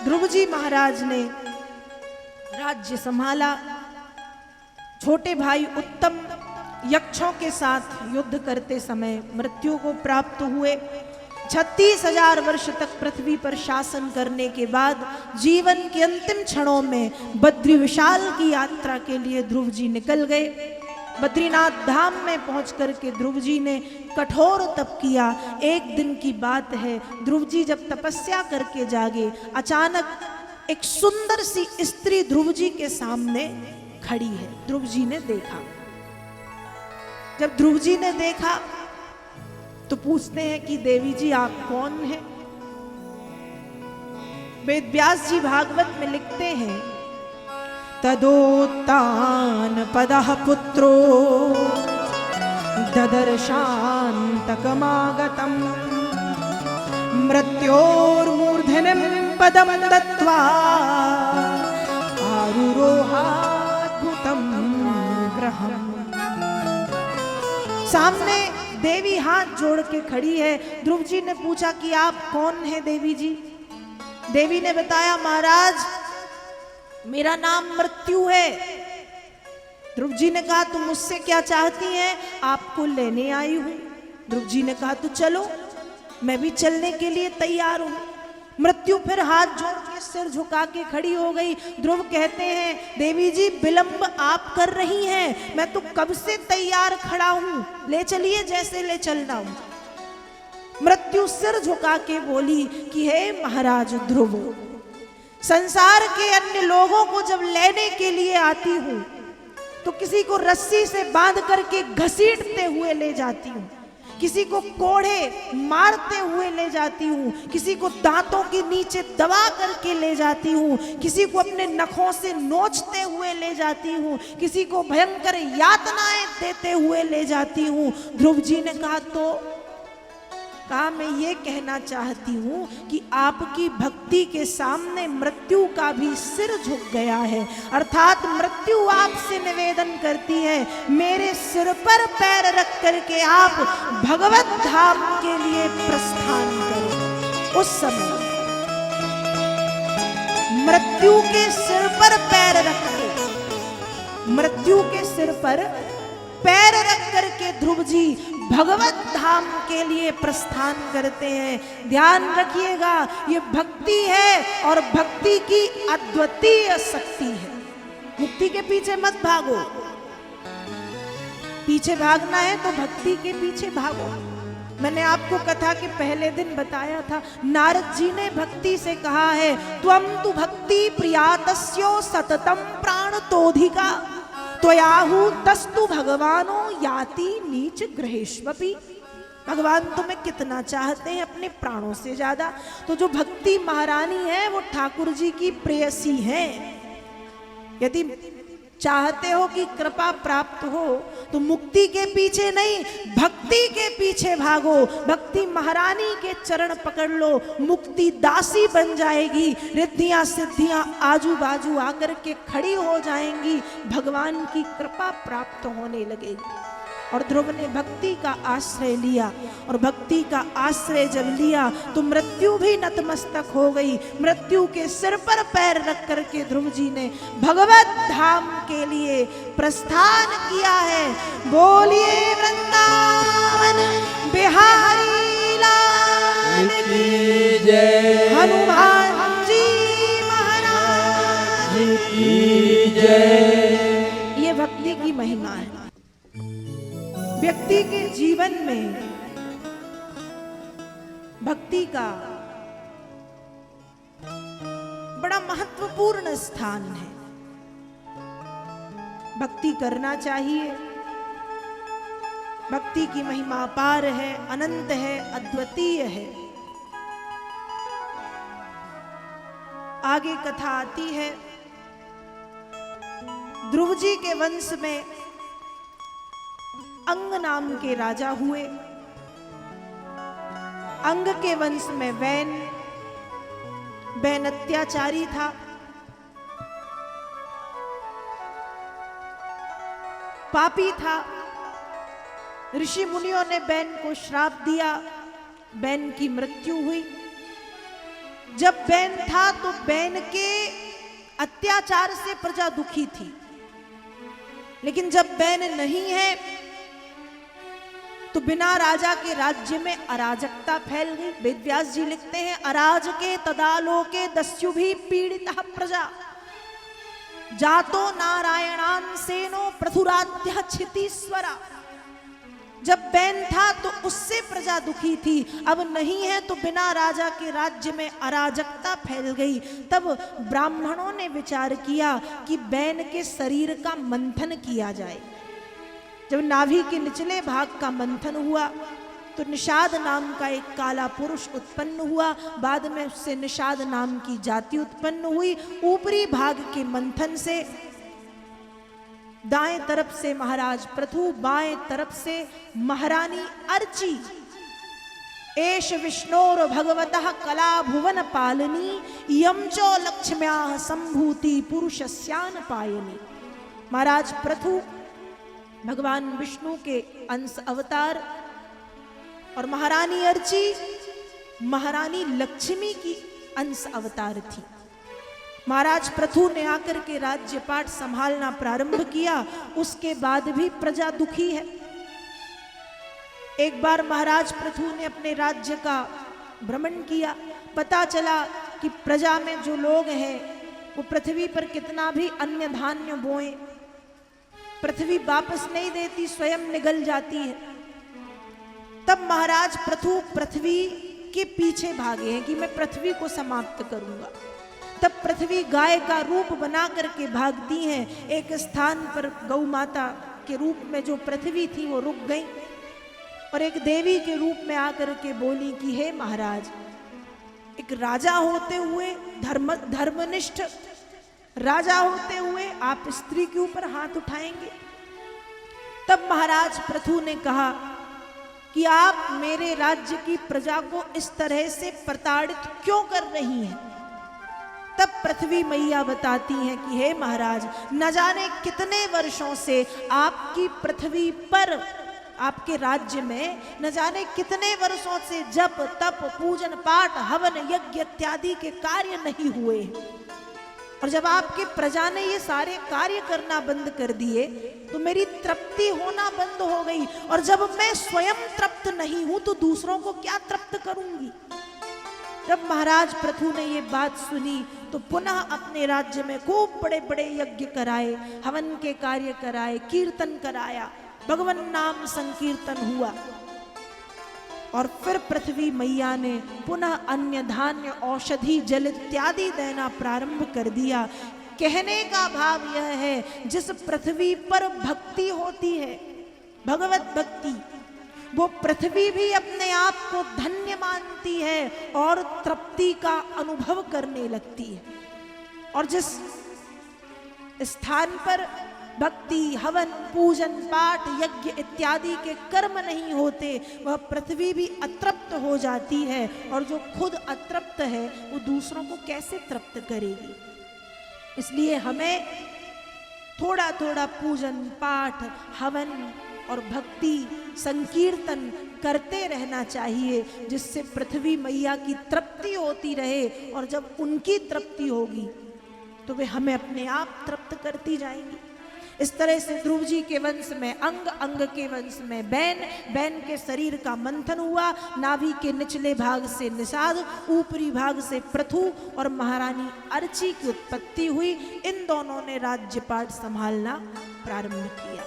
ध्रुव जी महाराज ने राज्य संभाला। छोटे भाई उत्तम यक्षों के साथ युद्ध करते समय मृत्यु को प्राप्त हुए। 36,000 वर्ष तक पृथ्वी पर शासन करने के बाद जीवन के अंतिम क्षणों में बद्री विशाल की यात्रा के लिए ध्रुव जी निकल गए। बद्रीनाथ धाम में पहुंच करके ध्रुव जी ने कठोर तप किया। एक दिन की बात है, ध्रुव जी जब तपस्या करके जागे, अचानक एक सुंदर सी स्त्री ध्रुव जी के सामने खड़ी है। ध्रुव जी ने देखा। जब ध्रुव जी ने देखा तो पूछते हैं कि देवी जी आप कौन हैं? वेद व्यास जी भागवत में लिखते हैं, तदोत्तान पदः पुत्रो ददर्शान्तकमागतम् मृत्योर्मूर्धनिं पदं दत्त्वा आरुरोहाद्भुतं ग्रहम्। सामने देवी हाथ जोड़ के खड़ी है। ध्रुव जी ने पूछा कि आप कौन हैं देवी जी? देवी ने बताया, महाराज मेरा नाम मृत्यु है। ध्रुव जी ने कहा तुम मुझसे क्या चाहती हैं? आपको लेने आई हूं। ध्रुव जी ने कहा तो चलो, मैं भी चलने के लिए तैयार हूं। मृत्यु फिर हाथ जोड़ के सिर झुका के खड़ी हो गई। ध्रुव कहते हैं, देवी जी विलंब आप कर रही हैं, मैं तो कब से तैयार खड़ा हूं, ले चलिए जैसे ले चलना हूं। मृत्यु सिर झुका के बोली कि हे महाराज ध्रुव, संसार के अन्य लोगों को जब लेने के लिए आती हूं तो किसी को रस्सी से बांध करके घसीटते हुए ले जाती हूं, किसी को कोड़े मारते हुए ले जाती हूँ, किसी को दांतों के नीचे दबा करके ले जाती हूँ, किसी को अपने नखों से नोचते हुए ले जाती हूँ, किसी को भयंकर यातनाएं देते हुए ले जाती हूँ। ध्रुव जी ने कहा तो कहा मैं ये कहना चाहती हूँ कि आपकी भक्ति के सामने मृत्यु का भी सिर झुक गया है, अर्थात मृत्यु आपसे निवेदन करती है मेरे सिर पर पैर रख करके आप भगवत धाम के लिए प्रस्थान करें। उस समय मृत्यु के सिर पर पैर रख के, मृत्यु के सिर पर पैर रख करके ध्रुव जी भगवत धाम के लिए प्रस्थान करते हैं। ध्यान रखिएगा, ये भक्ति है और भक्ति की अद्वितीय शक्ति है। मुक्ति के पीछे मत भागो, पीछे भागना है तो भक्ति के पीछे भागो। मैंने आपको कथा के पहले दिन बताया था, नारद जी ने भक्ति से कहा है, त्वं तु भक्ति प्रियातस्यो सततम प्राणतोधिका त्वयाहु तस्तु भगवानो याति नीच गृहेष्वपि। भगवान तुम्हें कितना चाहते हैं अपने प्राणों से ज्यादा। तो जो भक्ति महारानी है वो ठाकुर जी की प्रेयसी है। यदि चाहते हो कि कृपा प्राप्त हो तो मुक्ति के पीछे नहीं, भक्ति के पीछे भागो। भक्ति महारानी के चरण पकड़ लो, मुक्ति दासी बन जाएगी। रिद्धियां सिद्धियां आजू बाजू आकर के खड़ी हो जाएंगी, भगवान की कृपा प्राप्त होने लगेगी। और ध्रुव ने भक्ति का आश्रय लिया, और भक्ति का आश्रय जब लिया तो मृत्यु भी नतमस्तक हो गई। मृत्यु के सिर पर पैर रख करके ध्रुव जी ने भगवत धाम के लिए प्रस्थान किया है। बोलिए वृंदावन बिहारी लाल की जय, हनुमान जी महाराज की जय। ये भक्ति की महिमा है। व्यक्ति के जीवन में भक्ति का बड़ा महत्वपूर्ण स्थान है। भक्ति करना चाहिए। भक्ति की महिमा अपार है, अनंत है, अद्वितीय है। आगे कथा आती है, ध्रुव जी के वंश में अंग नाम के राजा हुए। अंग के वंश में वैन अत्याचारी था। पापी था। ऋषि मुनियों ने बैन को श्राप दिया, बैन की मृत्यु हुई। जब बैन था तो बैन के अत्याचार से प्रजा दुखी थी, लेकिन जब बैन नहीं है तो बिना राजा के राज्य में अराजकता फैल गई। वेदव्यास जी लिखते हैं, अराजके तदालोके दस्युभि पीड़ितः प्रजा जातो नारायणान सेनो प्रथुराध्य क्षितीश्वरा। जब बैन था तो उससे प्रजा दुखी थी, अब नहीं है तो बिना राजा के राज्य में अराजकता फैल गई। तब ब्राह्मणों ने विचार किया कि बैन के शरीर का मंथन किया जाए। जब नाभि के निचले भाग का मंथन हुआ तो निषाद नाम का एक काला पुरुष उत्पन्न हुआ। बाद में उससे निषाद नाम की जाति उत्पन्न हुई। ऊपरी भाग के मंथन से दाएं तरफ से महाराज पृथु, बाएं तरफ से महारानी अर्ची। एष विष्णोर भगवतः कला भुवन पालनी यम चो लक्ष्म्याः संभूति पुरुषस्यान पायनी। महाराज पृथु भगवान विष्णु के अंश अवतार और महारानी अर्ची महारानी लक्ष्मी की अंश अवतार थी। महाराज पृथु ने आकर के राज्यपाट संभालना प्रारंभ किया। उसके बाद भी प्रजा दुखी है। एक बार महाराज पृथु ने अपने राज्य का भ्रमण किया। पता चला कि प्रजा में जो लोग हैं वो पृथ्वी पर कितना भी अन्न धान्य बोए, पृथ्वी वापस नहीं देती, स्वयं निगल जाती है। तब महाराज पृथु पृथ्वी के पीछे भागे हैं कि मैं पृथ्वी को समाप्त करूंगा। तब पृथ्वी गाय का रूप बना करके भागती हैं। एक स्थान पर गौ माता के रूप में जो पृथ्वी थी वो रुक गई और एक देवी के रूप में आकर के बोली कि हे महाराज, एक राजा होते हुए धर्मनिष्ठ राजा होते हुए आप स्त्री के ऊपर हाथ उठाएंगे। तब महाराज पृथु ने कहा कि आप मेरे राज्य की प्रजा को इस तरह से प्रताड़ित क्यों कर रही हैं। तब पृथ्वी मैया बताती हैं कि हे महाराज, न जाने कितने वर्षों से आपकी पृथ्वी पर, आपके राज्य में न जाने कितने वर्षों से जप तप पूजन पाठ हवन यज्ञ इत्यादि के कार्य नहीं हुए। और जब आपके प्रजा ने ये सारे कार्य करना बंद कर दिए तो मेरी तृप्ति होना बंद हो गई। और जब मैं स्वयं तृप्त नहीं हूं तो दूसरों को क्या तृप्त करूंगी। जब महाराज पृथु ने ये बात सुनी तो पुनः अपने राज्य में खूब बड़े बड़े यज्ञ कराए, हवन के कार्य कराए, कीर्तन कराया, भगवान नाम संकीर्तन हुआ। और फिर पृथ्वी मैया ने पुनः अन्न धान्य औषधि जल इत्यादि देना प्रारंभ कर दिया। कहने का भाव यह है, जिस पृथ्वी पर भक्ति होती है, भगवत भक्ति, वो पृथ्वी भी अपने आप को धन्य मानती है और तृप्ति का अनुभव करने लगती है। और जिस स्थान पर भक्ति हवन पूजन पाठ यज्ञ इत्यादि के कर्म नहीं होते, वह पृथ्वी भी अतृप्त हो जाती है। और जो खुद अतृप्त है वो दूसरों को कैसे तृप्त करेगी। इसलिए हमें थोड़ा थोड़ा पूजन पाठ हवन और भक्ति संकीर्तन करते रहना चाहिए, जिससे पृथ्वी मैया की तृप्ति होती रहे। और जब उनकी तृप्ति होगी तो वे हमें अपने आप तृप्त करती जाएंगी। इस तरह से ध्रुव जी के वंश में अंग, अंग के वंश में बैन, बैन के शरीर का मंथन हुआ। नाभि के निचले भाग से निषाद, ऊपरी भाग से पृथु और महारानी अर्ची की उत्पत्ति हुई। इन दोनों ने राज्यपाट संभालना प्रारंभ किया।